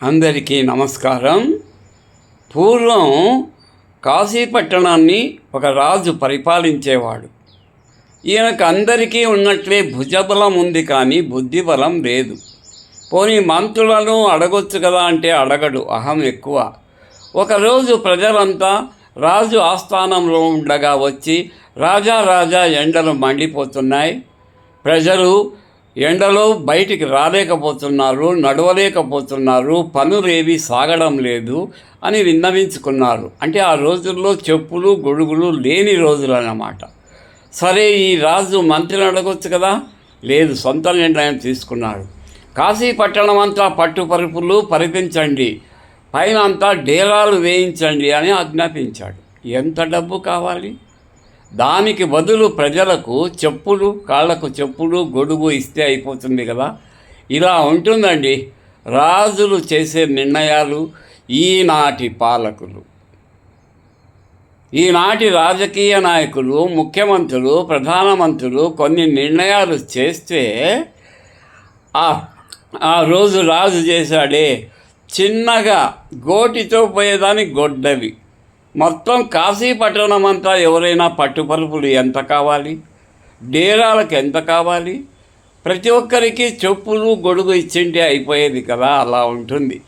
అందరికీ నమస్కారం. పూర్వం కాశీ పట్టణాన్ని ఒక రాజు పరిపాలించేవాడు. ఈయనకు అందరికీ ఉన్నట్లే భుజబలం ఉంది, కానీ బుద్ధిబలం లేదు. పోనీ మంత్రులను అడగొచ్చు కదా అంటే అడగడు, అహం ఎక్కువ. ఒకరోజు ప్రజలంతా రాజు ఆస్థానంలో ఉండగా వచ్చి, రాజా రాజా ఎండలు మండిపోతున్నాయి, ప్రజలు ఎండలో బయటికి రాలేకపోతున్నారు, నడవలేకపోతున్నారు, పనులేవి సాగడం లేదు అని విన్నవించుకున్నారు. అంటే ఆ రోజుల్లో చెప్పులు గొడుగులు లేని రోజులు అన్నమాట. సరే, ఈ రాజు మంత్రిని అడగొచ్చు కదా, లేదు, సొంత నిర్ణయం తీసుకున్నాడు. కాశీ పట్టణం అంతా పట్టుపరుపులు పరిపించండి, పైన అంతా డేరాలు వేయించండి అని ఆజ్ఞాపించాడు. ఎంత డబ్బు కావాలి? దానికి బదులు ప్రజలకు చెప్పులు, కాళ్లకు చెప్పులు, గొడుగు ఇస్తే అయిపోతుంది కదా. ఇలా ఉంటుందండి రాజులు చేసే నిర్ణయాలు. ఈనాటి పాలకులు, ఈనాటి రాజకీయ నాయకులు, ముఖ్యమంత్రులు, ప్రధానమంత్రులు కొన్ని నిర్ణయాలు చేస్తే ఆ రోజు రాజు చేశాడే, చిన్నగా గోటితో పోయేదానికి గొడ్డవి. మొత్తం కాశీ పట్టణం అంతా ఎవరైనా పట్టుపరుపులు ఎంత కావాలి, డేరాలకు ఎంత కావాలి, ప్రతి ఒక్కరికి చెప్పులు గొడుగు ఇచ్చింటే అయిపోయేది కదా. అలా ఉంటుంది.